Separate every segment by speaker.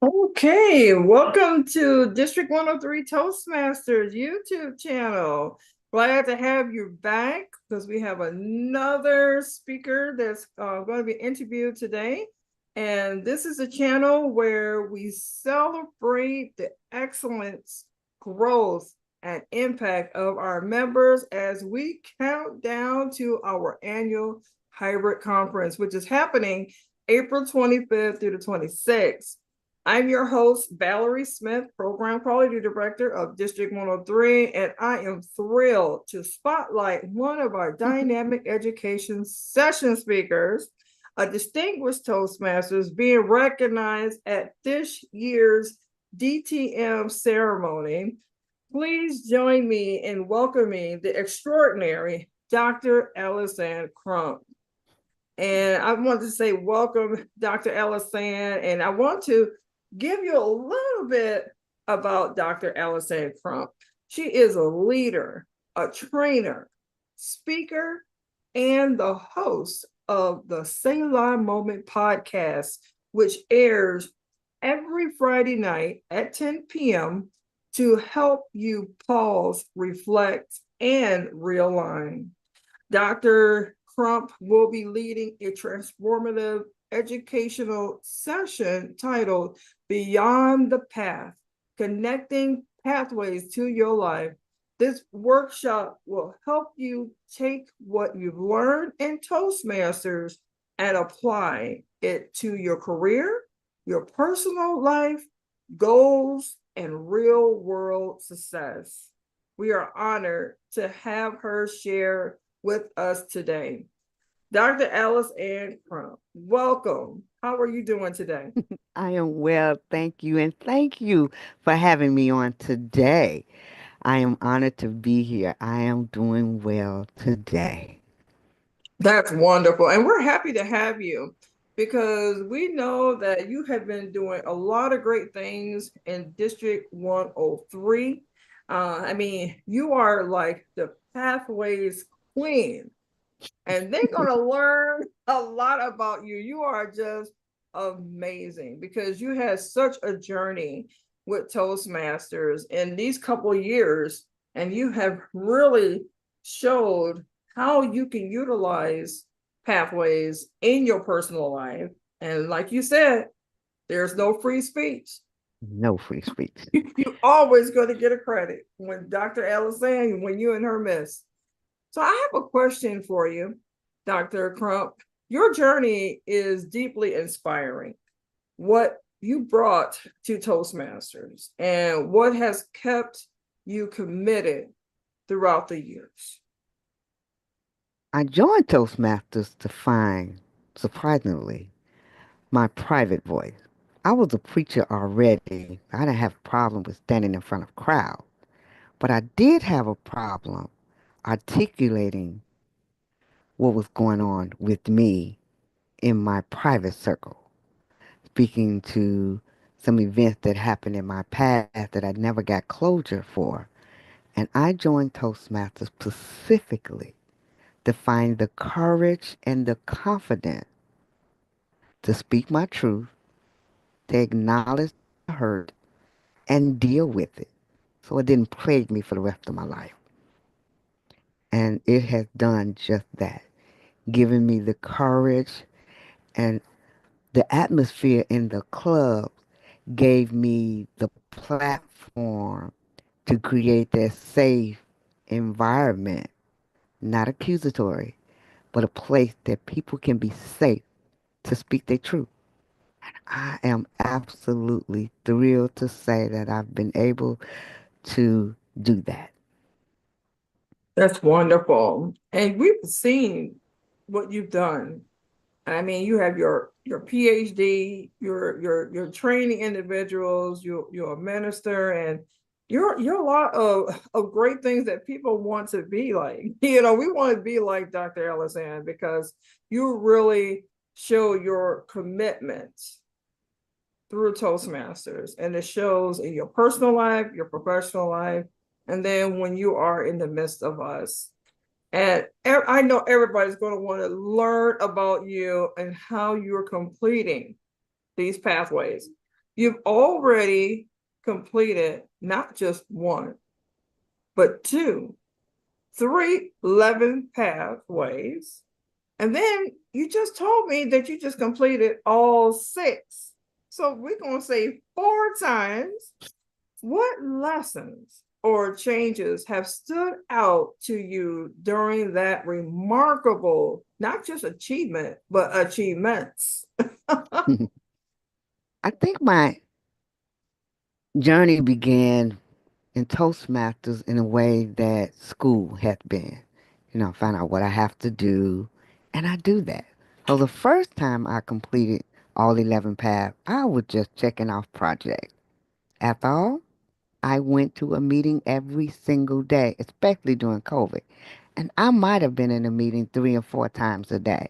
Speaker 1: Okay, welcome to District 103 Toastmasters YouTube channel. Glad to have you back because we have another speaker that's going to be interviewed today. And this is a channel where we celebrate the excellence, growth, and impact of our members as we count down to our annual hybrid conference, which is happening April 25th through the 26th. I'm your host, Valerie Smith, Program Quality Director of District 103, and I am thrilled to spotlight one of our dynamic education session speakers, a distinguished Toastmasters being recognized at this year's DTM ceremony. Please join me in welcoming the extraordinary Dr. AlyceAnn Crump. And I want to say welcome, Dr. AlyceAnn, and I want to give you a little bit about Dr. AlyceAnn Crump. She is a leader, a trainer, speaker, and the host of the Selah Moment podcast, which airs every Friday night at 10 p.m. to help you pause, reflect, and realign. Dr. Crump will be leading a transformative educational session titled Beyond the Path, Connecting Pathways to Your Life. This workshop will help you take what you've learned in Toastmasters and apply it to your career, your personal life, goals, and real world success. We are honored to have her share with us today. Dr. AlyceAnn Crump, welcome. How are you doing today?
Speaker 2: I am well, thank you, and thank you for having me on today. I am honored to be here. I am doing well today.
Speaker 1: That's wonderful. And we're happy to have you because we know that you have been doing a lot of great things in District 103. You are like the pathways queen, and they're going to learn a lot about you. You are just amazing because you had such a journey with Toastmasters in these couple of years, and you have really showed how you can utilize pathways in your personal life. And like you said, there's no free speech.
Speaker 2: No free speech.
Speaker 1: You always going to get a credit when Dr. Ellis saying when you're in her midst. So I have a question for you, Dr. Crump. Your journey is deeply inspiring. What you brought to Toastmasters and what has kept you committed throughout the years.
Speaker 2: I joined Toastmasters to find, surprisingly, my private voice. I was a preacher already. I didn't have a problem with standing in front of crowds, but I did have a problem articulating what was going on with me in my private circle, speaking to some events that happened in my past that I never got closure for. And I joined Toastmasters specifically to find the courage and the confidence to speak my truth, to acknowledge the hurt, and deal with it so it didn't plague me for the rest of my life. And it has done just that, given me the courage, and the atmosphere in the club gave me the platform to create that safe environment, not accusatory, but a place that people can be safe to speak their truth. I am absolutely thrilled to say that I've been able to do that.
Speaker 1: That's wonderful. And we've seen what you've done. You have your PhD, you're training individuals, you're a minister, and you're a lot of great things that people want to be like. We want to be like Dr. AlyceAnn because you really show your commitment through Toastmasters, and it shows in your personal life, your professional life, and then when you are in the midst of us. And I know everybody's going to want to learn about you and how you're completing these pathways. you've already completed not just one, but two, three 11 pathways. And then you just told me that you just completed all six. So we're going to say 4 times. What lessons or changes have stood out to you during that remarkable, not just achievement, but achievements?
Speaker 2: I think my journey began in Toastmasters in a way that school had been. Find out what I have to do, and I do that. So the first time I completed all 11 paths, I was just checking off projects. After all, I went to a meeting every single day, especially during COVID. And I might have been in a meeting 3 or 4 times a day.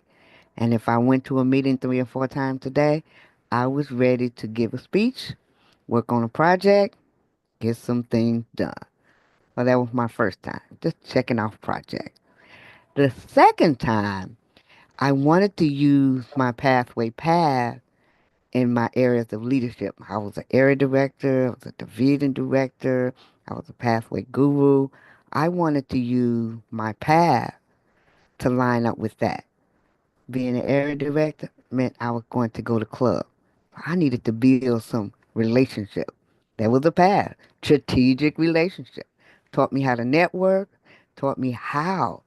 Speaker 2: And if I went to a meeting 3 or 4 times a day, I was ready to give a speech, work on a project, get some things done. Well, that was my first time, just checking off projects. The second time, I wanted to use my pathway path in my areas of leadership. I was an area director, I was a division director, I was a pathway guru. I wanted to use my path to line up with that. Being an area director meant I was going to go to club. I needed to build some relationship. That was a path. Strategic relationship. Taught me how to network, taught me how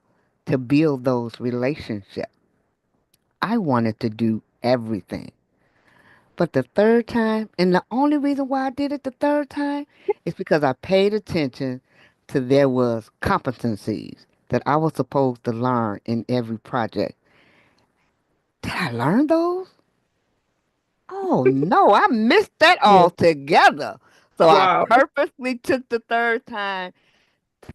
Speaker 2: to build those relationships. I wanted to do everything. But the third time, and the only reason why I did it the third time is because I paid attention to there was competencies that I was supposed to learn in every project. Did I learn those? Oh no, I missed that
Speaker 1: Yeah.
Speaker 2: altogether. So I
Speaker 1: Wow.
Speaker 2: purposely took the third time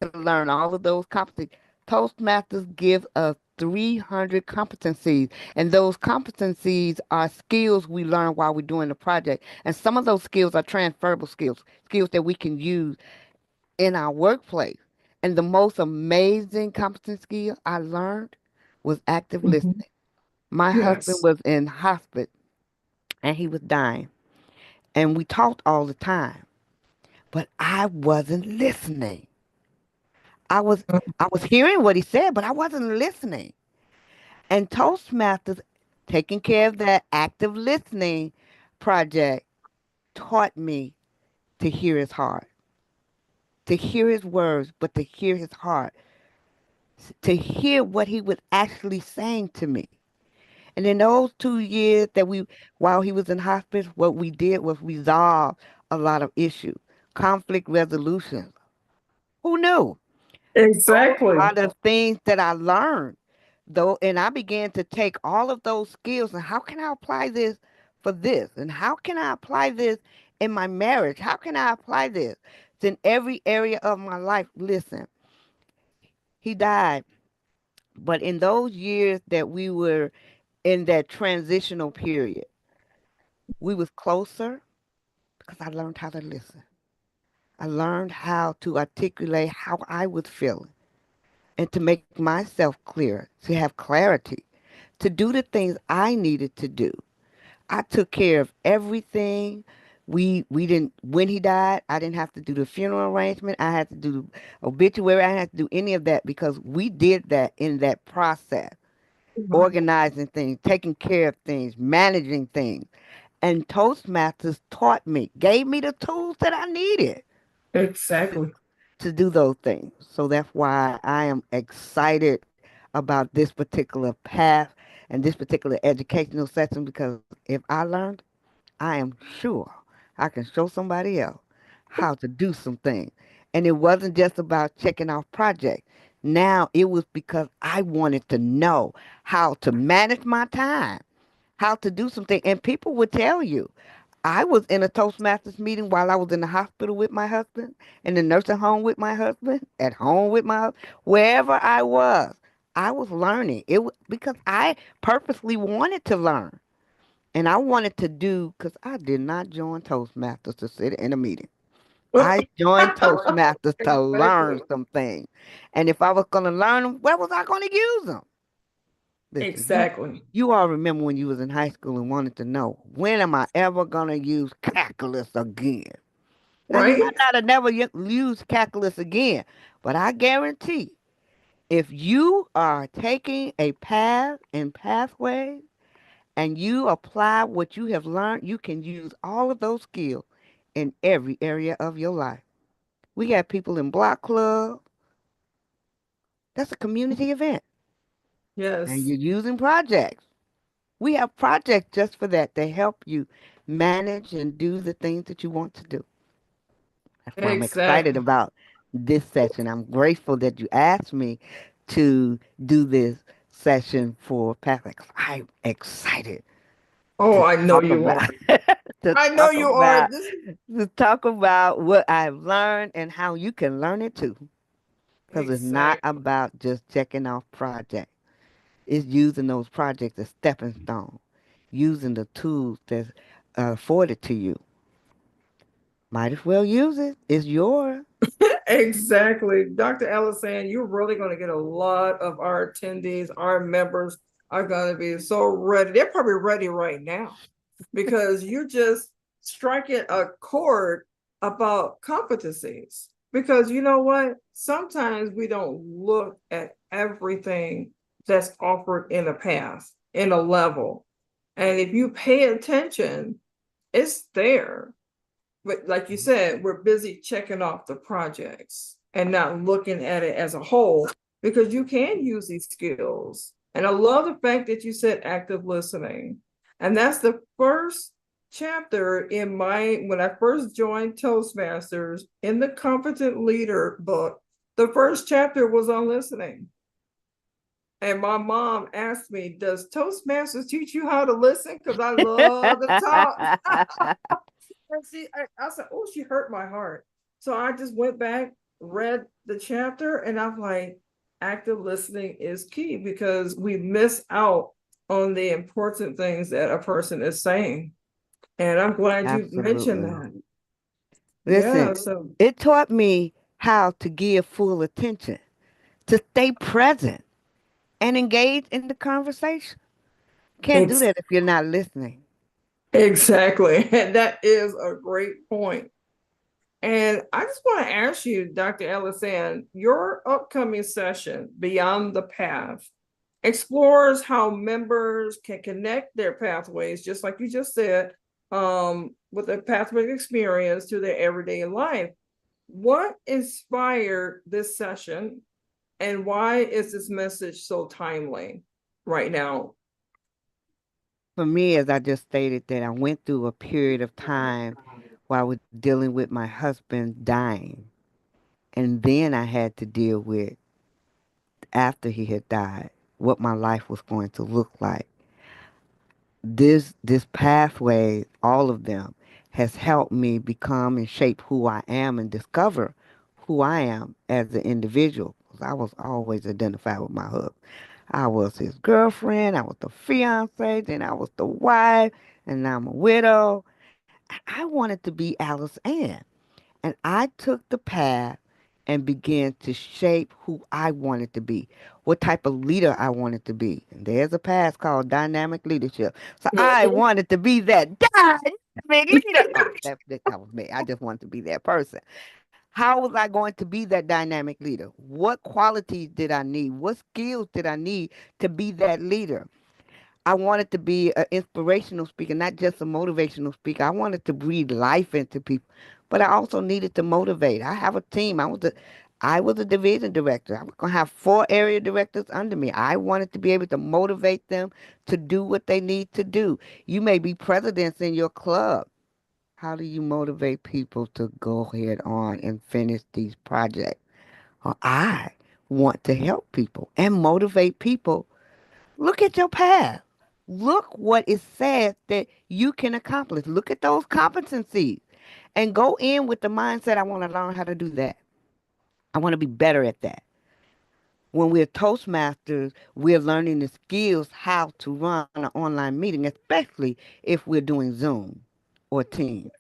Speaker 2: to learn all of those competencies. Toastmasters gives us 300 competencies, and those competencies are skills we learn while we're doing the project. And some of those skills are transferable skills, skills that we can use in our workplace. And the most amazing competence skill I learned was active
Speaker 1: Mhm.
Speaker 2: listening. My husband
Speaker 1: Yes.
Speaker 2: was in hospice and he was dying, and we talked all the time, but I wasn't listening. I was I was hearing what he said, but I wasn't listening. And Toastmasters, taking care of that active listening project, taught me to hear his heart, to hear his words, but to hear his heart, to hear what he was actually saying to me. And in those 2 years while he was in hospice, what we did was resolve a lot of issues, conflict resolution. Who knew? Those
Speaker 1: Exactly.
Speaker 2: are the things that I learned, though, and I began to take all of those skills and how can I apply this for this? And how can I apply this in my marriage? How can I apply this in every area of my life? Listen, he died, but in those years that we were in that transitional period, we was closer because I learned how to listen. I learned how to articulate how I was feeling and to make myself clear, to have clarity, to do the things I needed to do. I took care of everything. We didn't when he died, I didn't have to do the funeral arrangement. I had to do the obituary. I didn't have to do any of that because we did that in that process. Organizing things, taking care of things, managing things. And Toastmasters taught me, gave me the tools that I needed
Speaker 1: Exactly.
Speaker 2: to do those things. So that's why I am excited about this particular path and this particular educational session because if I learned, I am sure I can show somebody else how to do some things. And it wasn't just about checking off projects. Now it was because I wanted to know how to manage my time, how to do something. And people would tell you, I was in a Toastmasters meeting while I was in the hospital with my husband, in the nursing home with my husband, at home with my husband, wherever I was. I was learning. It was because I purposely wanted to learn. And I wanted to do, because I did not join Toastmasters to sit in a meeting. I joined Toastmasters to learn
Speaker 1: Exactly.
Speaker 2: some things. And if I was going to learn them, where was I going to use them? Listen,
Speaker 1: Exactly.
Speaker 2: you all remember when you was in high school and wanted to know, when am I ever gonna use calculus again? Now you might
Speaker 1: Right?
Speaker 2: not have never used calculus again, but I guarantee if you are taking a path and pathway and you apply what you have learned, you can use all of those skills in every area of your life. We got people in block club. That's a community event. And
Speaker 1: Yes.
Speaker 2: you're using projects. We have projects just for that. They help you manage and do the things that you want to do. That's why I'm excited
Speaker 1: Exactly.
Speaker 2: about this session. I'm grateful that you asked me to do this session for Patrick. I'm excited
Speaker 1: Oh,
Speaker 2: to
Speaker 1: I know
Speaker 2: talk
Speaker 1: you
Speaker 2: about
Speaker 1: are.
Speaker 2: to
Speaker 1: I know
Speaker 2: talk
Speaker 1: you are.
Speaker 2: about
Speaker 1: This
Speaker 2: to talk about what I've learned and how you can learn it too. Because it's not
Speaker 1: exactly.
Speaker 2: about just checking off projects. It's using those projects as stepping stones, using the tools that's afforded to you. Might as well use it. It's yours.
Speaker 1: Exactly. Dr. AlyceAnn, you're really going to get a lot of our attendees, our members are going to be so ready. They're probably ready right now because you're just striking a chord about competencies. Because you know what? Sometimes we don't look at everything that's offered in a path, in a level. And if you pay attention, it's there. But like you said, we're busy checking off the projects and not looking at it as a whole because you can use these skills. And I love the fact that you said active listening. And that's the first chapter in my, when I first joined Toastmasters in the Competent Leader book, the first chapter was on listening. And my mom asked me, does Toastmasters teach you how to listen? Because I love to talk. And I said, oh, she hurt my heart. So I just went back, read the chapter, and I'm like, active listening is key because we miss out on the important things that a person is saying. And I'm glad you mentioned
Speaker 2: Absolutely.
Speaker 1: that.
Speaker 2: Listen,
Speaker 1: Yeah. So
Speaker 2: it taught me how to give full attention, to stay present and engage in the conversation. Can't do
Speaker 1: ex-
Speaker 2: that if you're not listening.
Speaker 1: exactly. And that is a great point. And I just want to ask you, Dr. Ellison, your upcoming session, Beyond the Path, explores how members can connect their pathways, just like you just said, with a pathway experience to their everyday life. What inspired this session, and why is this message so timely right now?
Speaker 2: For me, as I just stated, that I went through a period of time while I was dealing with my husband dying. And then I had to deal with, after he had died, what my life was going to look like. This pathway, all of them, has helped me become and shape who I am and discover who I am as an individual. 'Cause I was always identified with my husband. I was his girlfriend, I was the fiance, then I was the wife, and now I'm a widow. I wanted to be Alice Ann. And I took the path and began to shape who I wanted to be, what type of leader I wanted to be. And there's a path called dynamic leadership. So I
Speaker 1: Mhm.
Speaker 2: wanted to be that dynamic leader. Oh, that was me. I just wanted to be that person. How was I going to be that dynamic leader? What qualities did I need? What skills did I need to be that leader? I wanted to be an inspirational speaker, not just a motivational speaker. I wanted to breathe life into people, but I also needed to motivate. I have a team. I was a division director. I was gonna have 4 area directors under me. I wanted to be able to motivate them to do what they need to do. You may be presidents in your club. How do you motivate people to go ahead on and finish these projects? Well, I want to help people and motivate people. Look at your past. Look what it says that you can accomplish. Look at those competencies and go in with the mindset, I want to learn how to do that. I want to be better at that. When we're Toastmasters, we're learning the skills how to run an online meeting, especially if we're doing Zoom or Teams.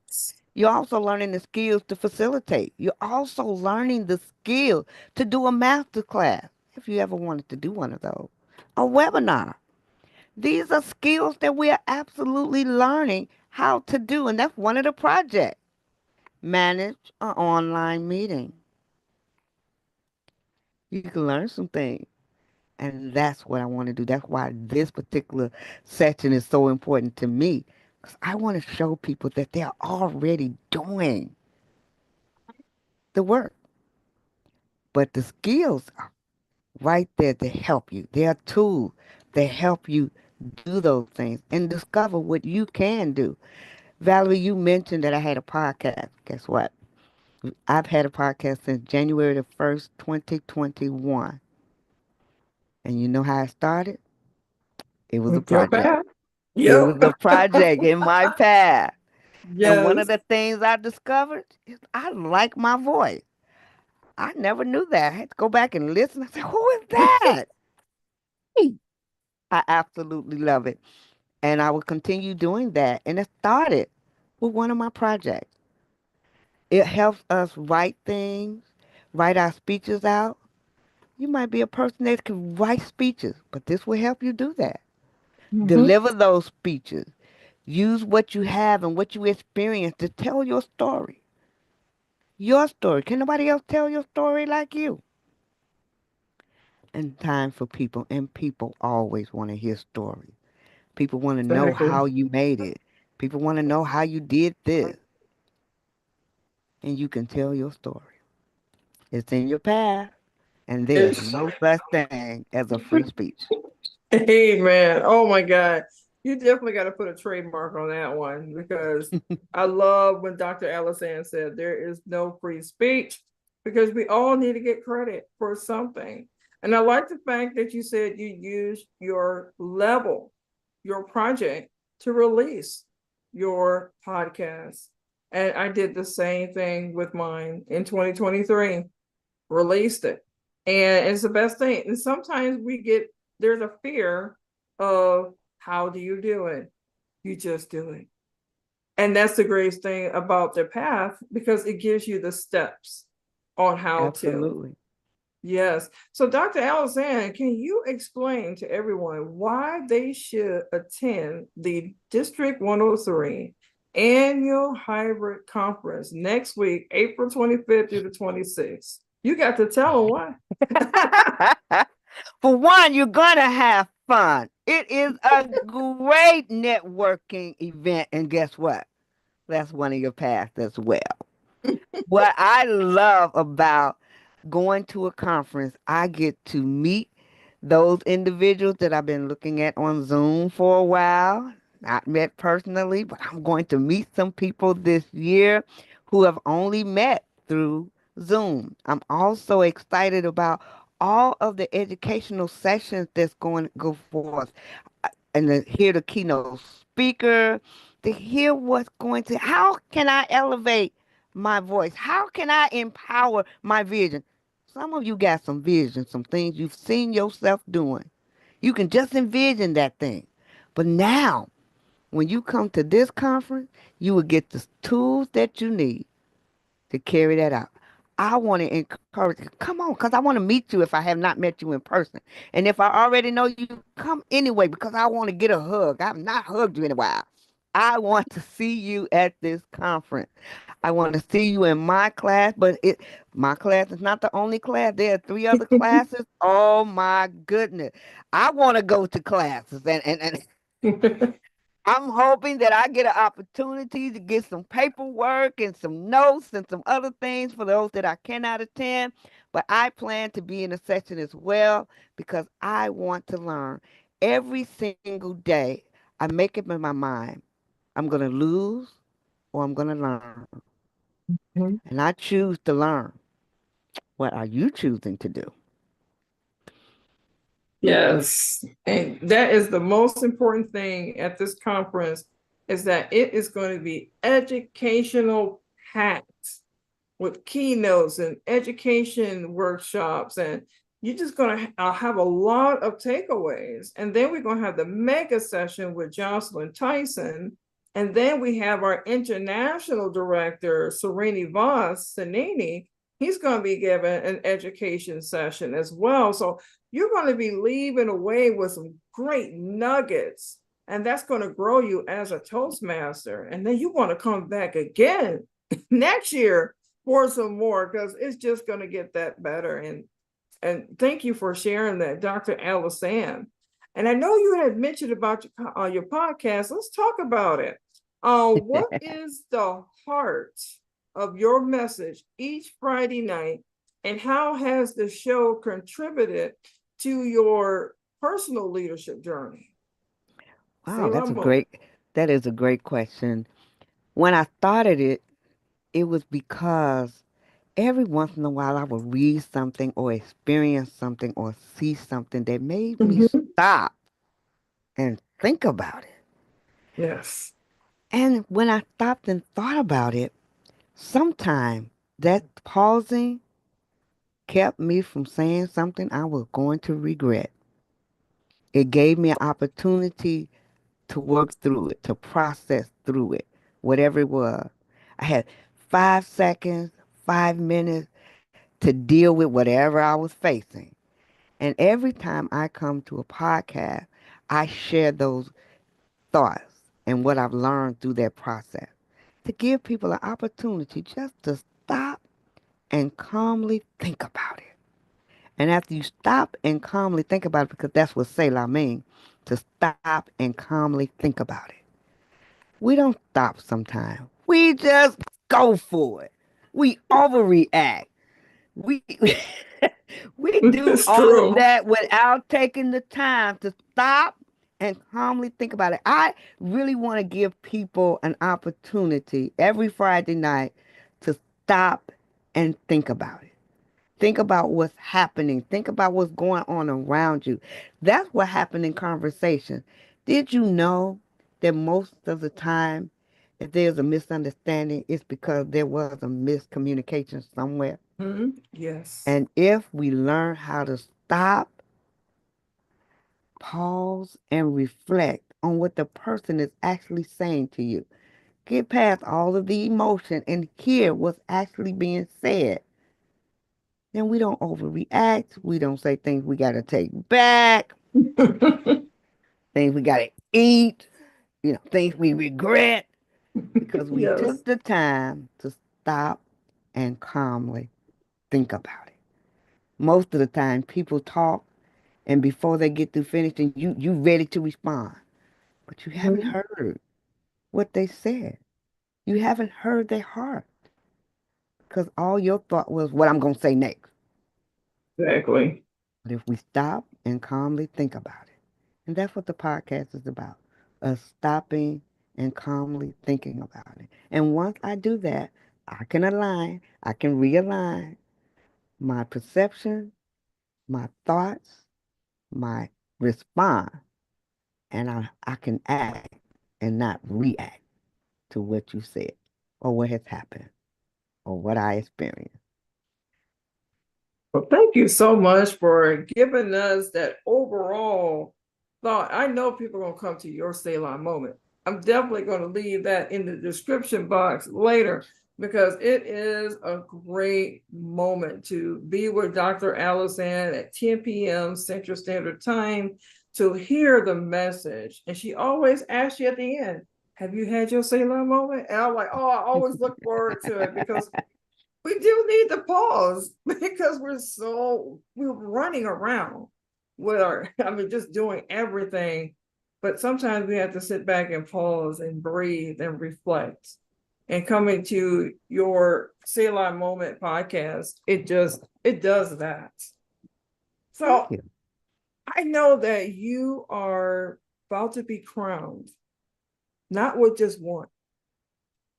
Speaker 2: You're also learning the skills to facilitate. You're also learning the skill to do a master class, if you ever wanted to do one of those, a webinar. These are skills that we are absolutely learning how to do. And that's one of the projects. Manage an online meeting. You can learn some things. And that's what I want to do. That's why this particular section is so important to me. Because I want to show people that they're already doing the work. But the skills are right there to help you. They are tools that help you do those things and discover what you can do. Valerie, you mentioned that I had a podcast. Guess what? I've had a podcast since January the 1st, 2021. And you know how I started? It was a
Speaker 1: With your
Speaker 2: project.
Speaker 1: path.
Speaker 2: It
Speaker 1: Yep.
Speaker 2: was a project in my path. And one of
Speaker 1: Yes.
Speaker 2: the things I discovered is I like my voice. I never knew that. I had to go back and listen. I said, who is that? I absolutely love it. And I will continue doing that. And it started with one of my projects. It helps us write things, write our speeches out. You might be a person that can write speeches, but this will help you do that.
Speaker 1: Mhm.
Speaker 2: Deliver those speeches. Use what you have and what you experience to tell your story. Your story. Can nobody else tell your story like you? And time for people. And people always want to hear stories. People want to know
Speaker 1: Exactly.
Speaker 2: how you made it. People want to know how you did this. And you can tell your story. It's in your past. And there's
Speaker 1: It's
Speaker 2: no such thing as a free speech.
Speaker 1: Hey man, oh my God. You definitely got to put a trademark on that one because I love when Dr. AlyceAnn said there is no free speech because we all need to get credit for something. And I like the fact that you said you use your level, your project to release your podcast. And I did the same thing with mine in 2023, released it. And it's the best thing. And sometimes there's a fear of how do you do it? You just do it. And that's the greatest thing about the path because it gives you the steps on how to.
Speaker 2: Absolutely.
Speaker 1: Yes. So, Dr. AlyceAnn, can you explain to everyone why they should attend the District 103 annual hybrid conference next week, April 25th through the 26th? You got to tell them why.
Speaker 2: For one, you're going to have fun. It is a great networking event. And guess what? That's one of your paths as well. What I love about going to a conference, I get to meet those individuals that I've been looking at on Zoom for a while, not met personally, but I'm going to meet some people this year who have only met through Zoom. I'm also excited about all of the educational sessions that's going to go forth and to hear the keynote speaker, to hear what's going to, how can I elevate my voice? How can I empower my vision? Some of you got some vision, some things you've seen yourself doing. You can just envision that thing. But now, when you come to this conference, you will get the tools that you need to carry that out. I want to encourage you. Come on, because I want to meet you if I have not met you in person. And if I already know you, come anyway because I want to get a hug. I've not hugged you in a while. I want to see you at this conference. I want to see you in my class, but my class is not the only class. There are three other classes. Oh my goodness. I want to go to classes and I'm hoping that I get an opportunity to get some paperwork and some notes and some other things for those that I cannot attend. But I plan to be in a session as well because I want to learn. Every single day, I make up in my mind, I'm going to lose or I'm going to learn. And I choose to learn. What are you choosing to do?
Speaker 1: Yes. And that is the most important thing at this conference is that it is going to be educational packed with keynotes and education workshops. And you're just going to have a lot of takeaways. And then we're going to have the mega session with Jocelyn Tyson. And then we have our international director, Serenity Voss Sanini, he's going to be giving an education session as well. So you're going to be leaving away with some great nuggets, and that's going to grow you as a Toastmaster. And then you want to come back again next year for some more, because it's just going to get that better. And thank you for sharing that, Dr. AlyceAnn. And I know you had mentioned about your podcast. Let's talk about it. What is the heart of your message each Friday night, and how has the show contributed to your personal leadership journey?
Speaker 2: Wow,
Speaker 1: Selah Moment.
Speaker 2: that is a great question. When I started it, it was because every once in a while I would read something or experience something or see something that made me
Speaker 1: Mhm.
Speaker 2: stop and think about it.
Speaker 1: Yes.
Speaker 2: And when I stopped and thought about it, sometimes that pausing kept me from saying something I was going to regret. It gave me an opportunity to work through it, to process through it, whatever it was. I had 5 seconds, 5 minutes to deal with whatever I was facing. And every time I come to a podcast, I share those thoughts and what I've learned through that process to give people an opportunity just to stop and calmly think about it. And after you stop and calmly think about it, because that's what Selah means, to stop and calmly think about it. We don't stop sometimes. We just go for it. We overreact. We we do
Speaker 1: It's
Speaker 2: all of
Speaker 1: true.
Speaker 2: that without taking the time to stop and calmly think about it. I really want to give people an opportunity every Friday night to stop and think about it. Think about what's happening. Think about what's going on around you. That's what happened in conversation. Did you know that most of the time, if there's a misunderstanding, it's because there was a miscommunication somewhere?
Speaker 1: Mhm. Yes.
Speaker 2: And if we learn how to stop, pause, and reflect on what the person is actually saying to you, get past all of the emotion and hear what's actually being said, then we don't overreact. We don't say things we got to take back, things we got to eat, things we regret, because we
Speaker 1: Yes.
Speaker 2: took the time to stop and calmly think about it. Most of the time, people talk, and before they get through finishing, you ready to respond, but you haven't
Speaker 1: Mhm.
Speaker 2: heard what they said. You haven't heard their heart, because all your thought was what I'm gonna say next.
Speaker 1: Exactly.
Speaker 2: But if we stop and calmly think about it, and that's what the podcast is about, us stopping and calmly thinking about it. And once I do that, I can realign my perception, my thoughts, my response, and I can act and not react to what you said or what has happened or what I experienced.
Speaker 1: Well, thank you so much for giving us that overall thought. I know people are going to come to your Selah moment. I'm definitely going to leave that in the description box later, because it is a great moment to be with Dr. AlyceAnn at 10 p.m. Central Standard Time to hear the message. And she always asks you at the end, have you had your Selah moment? And I'm like, oh, I always look forward to it, because we do need to pause because we're running around with our, I mean, just doing everything. But sometimes we have to sit back and pause and breathe and reflect. And coming to your Selah Moment podcast, it does that.
Speaker 2: Thank
Speaker 1: So
Speaker 2: you.
Speaker 1: I know that you are about to be crowned, not with just one,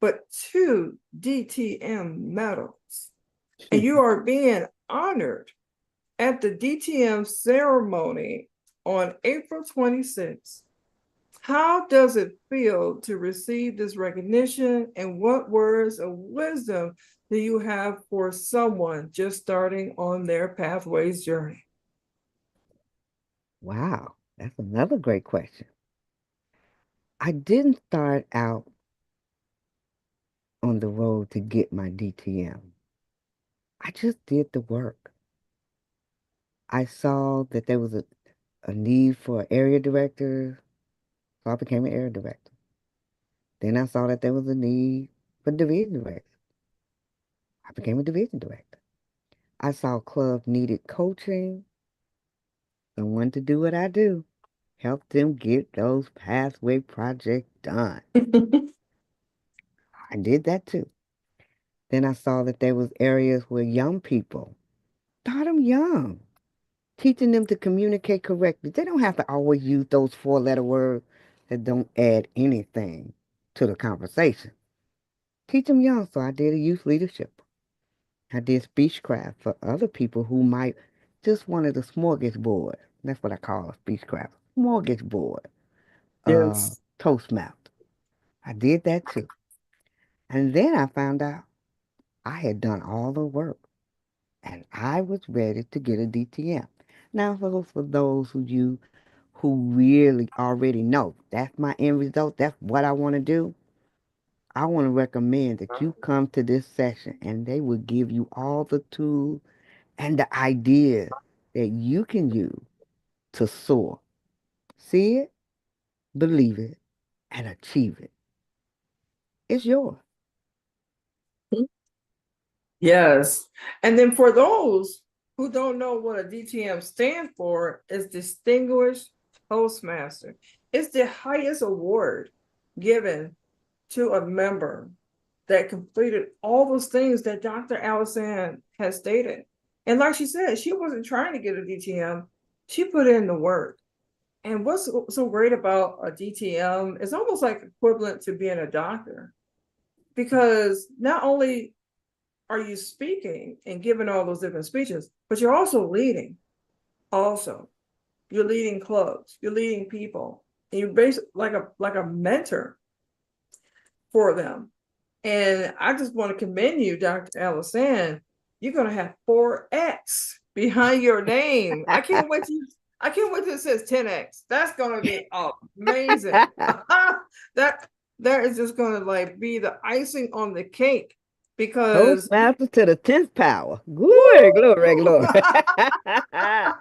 Speaker 1: but two DTM medals. And you are being honored at the DTM ceremony on April 26th. How does it feel to receive this recognition, and what words of wisdom do you have for someone just starting on their pathways journey?
Speaker 2: Wow, that's another great question. I didn't start out on the road to get my DTM. I just did the work. I saw that there was a need for area directors, so I became an area director. Then I saw that there was a need for division directors. I became a division director. I saw clubs needed coaching, someone to do what I do, help them get those pathway projects done. I did that too. Then I saw that there was areas where young people, start them young, teaching them to communicate correctly. They don't have to always use those four-letter words that don't add anything to the conversation. Teach them young. So I did a youth leadership. I did speechcraft for other people who might just wanted a smorgasbord. That's what I call a speechcraft. Smorgasbord.
Speaker 1: Yes.
Speaker 2: Toastmaster. I did that too. And then I found out I had done all the work and I was ready to get a DTM. Now, for those of you who really already know that's my end result, that's what I want to do, I want to recommend that you come to this session and they will give you all the tools and the ideas that you can use to soar. See it, believe it, and achieve it. It's yours.
Speaker 1: Yes. And then for those who don't know what a DTM stands for, is Distinguished Toastmaster. It's the highest award given to a member that completed all those things that Dr. AlyceAnn has stated. And like she said, she wasn't trying to get a DTM. She put in the work. And what's so great about a DTM is almost like equivalent to being a doctor, because not only are you speaking and giving all those different speeches, but you're also leading. Also, you're leading clubs, you're leading people, and you're basically like a mentor for them. And I just want to commend you, Dr. AlyceAnn. You're gonna have 4X behind your name. I can't wait till it says 10X. That's gonna be amazing. that that is just gonna like be the icing on the cake because
Speaker 2: Toastmaster to the 10th power. Glory, glory, glory.
Speaker 1: I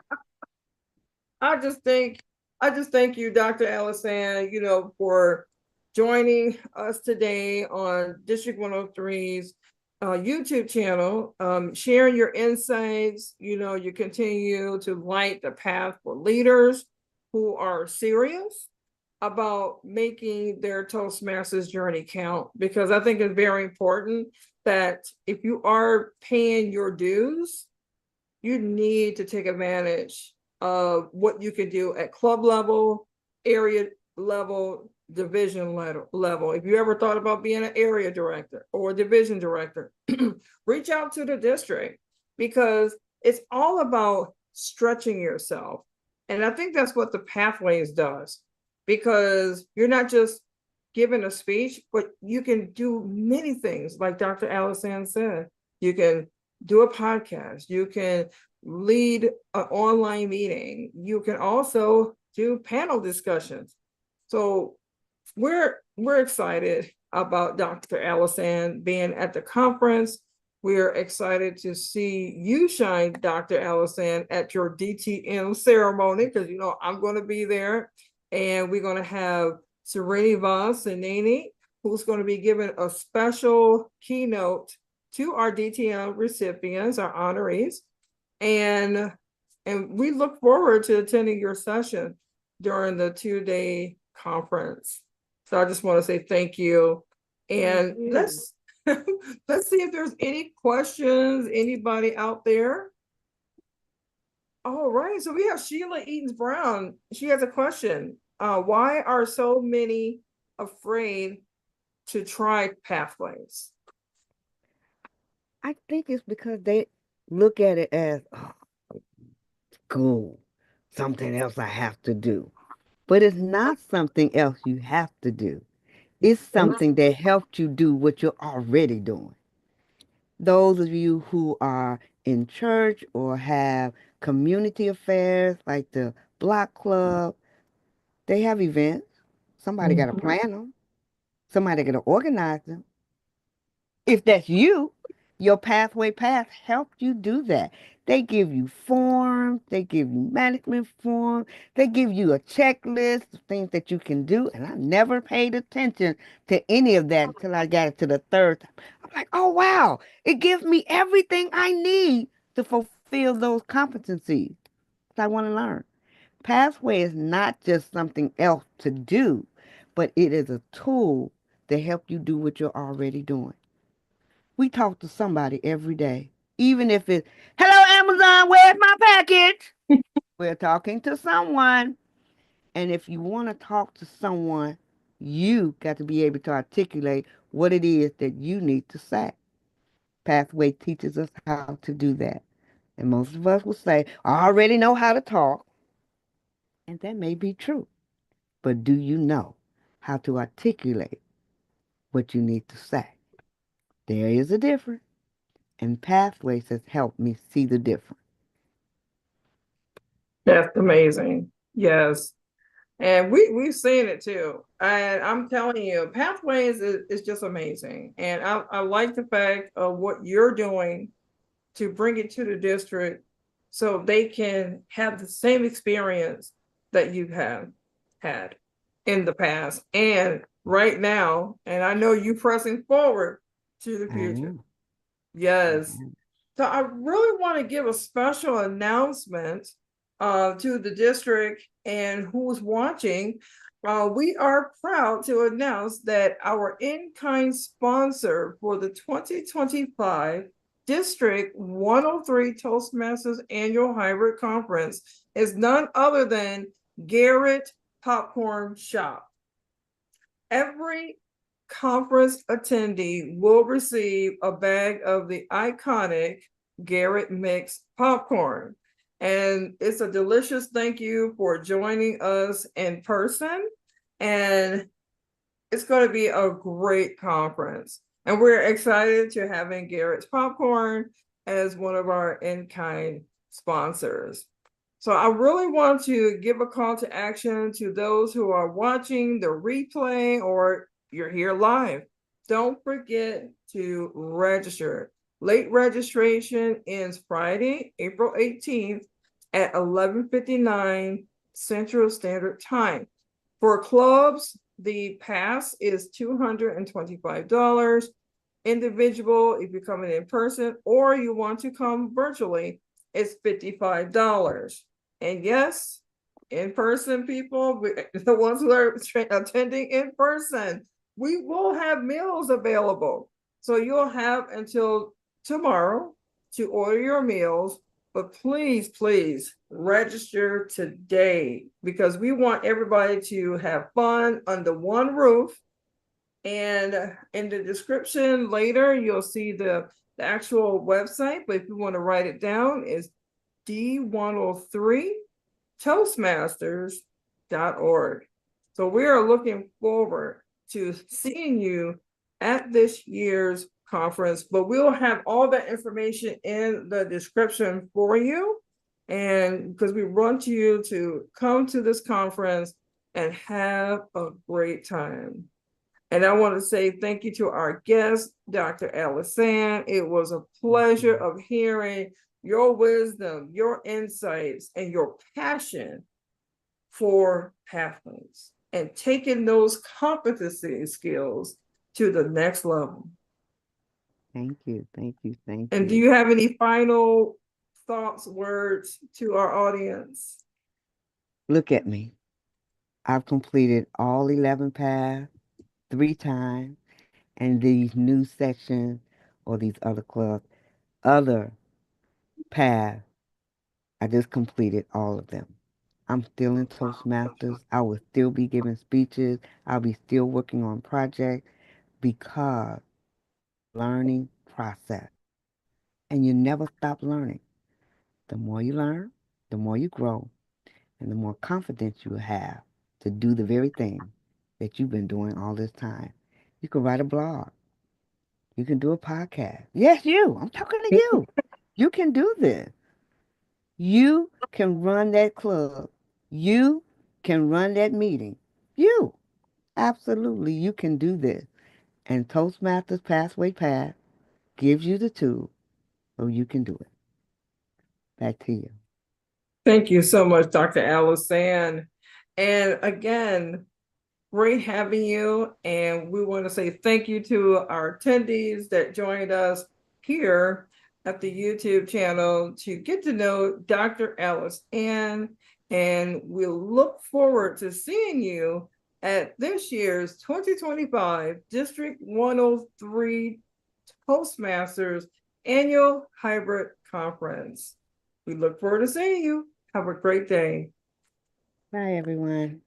Speaker 1: just think I just thank you, Dr. AlyceAnn, for joining us today on District 103's YouTube channel, sharing your insights. You continue to light the path for leaders who are serious about making their Toastmasters journey count, because I think it's very important that if you are paying your dues, you need to take advantage of what you can do at club level, area level, division level. If you ever thought about being an area director or a division director, reach out to the district, because it's all about stretching yourself. And I think that's what the Pathways does, because you're not just giving a speech, but you can do many things. Like Dr. AlyceAnn said, you can do a podcast, you can lead an online meeting, you can also do panel discussions. So we're excited about Dr. AlyceAnn being at the conference. We're excited to see you shine, Dr. AlyceAnn, at your DTM ceremony, because I'm going to be there, and we're going to have Srinivas Nani, who's going to be giving a special keynote to our DTM recipients, our honorees, and we look forward to attending your session during the 2-day conference. So I just want to say thank you, and let's see if there's any questions, anybody out there. All right, so we have Sheila Eatons Brown. She has a question. Why are so many afraid to try Pathways?
Speaker 2: I think it's because they look at it as school, something else I have to do. But it's not something else you have to do. It's something that helps you do what you're already doing. Those of you who are in church or have community affairs like the block club, they have events. Somebody got to plan them. Somebody got to organize them. If that's you, Your pathway path helped you do that. They give you forms, they give you management forms, they give you a checklist of things that you can do. And I never paid attention to any of that until I got it to the third time. I'm like, oh wow, it gives me everything I need to fulfill those competencies that I want to learn. Pathway is not just something else to do, but it is a tool to help you do what you're already doing. We talk to somebody every day, even if it's, hello, Amazon, where's my package? We're talking to someone. And if you want to talk to someone, you got to be able to articulate what it is that you need to say. Pathway teaches us how to do that. And most of us will say, I already know how to talk. And that may be true. But do you know how to articulate what you need to say? There is a difference. And Pathways has helped me see the difference.
Speaker 1: That's amazing. Yes. And we've seen it too. And I'm telling you, Pathways is just amazing. And I like the fact of what you're doing to bring it to the district so they can have the same experience that you have had in the past and right now. And I know you pressing forward to the
Speaker 2: I
Speaker 1: future.
Speaker 2: am.
Speaker 1: Yes. So I really want to give a special announcement to the district and who's watching. We are proud to announce that our in-kind sponsor for the 2025 District 103 Toastmasters Annual Hybrid Conference is none other than Garrett Popcorn Shop. Every conference attendee will receive a bag of the iconic Garrett Mix popcorn. And it's a delicious thank you for joining us in person. And it's going to be a great conference. And we're excited to having Garrett's Popcorn as one of our in-kind sponsors. So I really want to give a call to action to those who are watching the replay or you're here live. Don't forget to register. Late registration ends Friday, April 18th at 11:59 Central Standard Time. For clubs, the pass is $225. Individual, if you're coming in person or you want to come virtually, it's $55. And yes, in person people, the ones who are attending in person, we will have meals available. So you'll have until tomorrow to order your meals, but please, please register today because we want everybody to have fun under one roof. And in the description later, you'll see the actual website, but if you want to write it down, it's D103Toastmasters.org. So we are looking forward to seeing you at this year's conference, but we'll have all that information in the description for you. And because we want you to come to this conference and have a great time. And I want to say thank you to our guest, Dr. AlyceAnn. It was a pleasure of hearing your wisdom, your insights, and your passion for pathways and taking those competency skills to the next level.
Speaker 2: Thank you. Thank you. Thank
Speaker 1: And do
Speaker 2: you.
Speaker 1: you have any final thoughts, words to our audience?
Speaker 2: Look at me. I've completed all 11 paths 3 times, and these new sections or these other clubs, other paths, I just completed all of them. I'm still in Toastmasters. I will still be giving speeches. I'll be still working on projects because learning process. And you never stop learning. The more you learn, the more you grow, and the more confidence you have to do the very thing that you've been doing all this time. You can write a blog. You can do a podcast. Yes, you. I'm talking to you. You can do this. You can run that club. You can run that meeting. You. Absolutely, you can do this. And Toastmasters Pathway Path gives you the tool so you can do it. Back to you.
Speaker 1: Thank you so much, Dr. AlyceAnn. And again, great having you. And we want to say thank you to our attendees that joined us here at the YouTube channel to get to know Dr. AlyceAnn. And we'll look forward to seeing you at this year's 2025 District 103 Toastmasters Annual Hybrid Conference. We look forward to seeing you. Have a great day.
Speaker 2: Bye, everyone.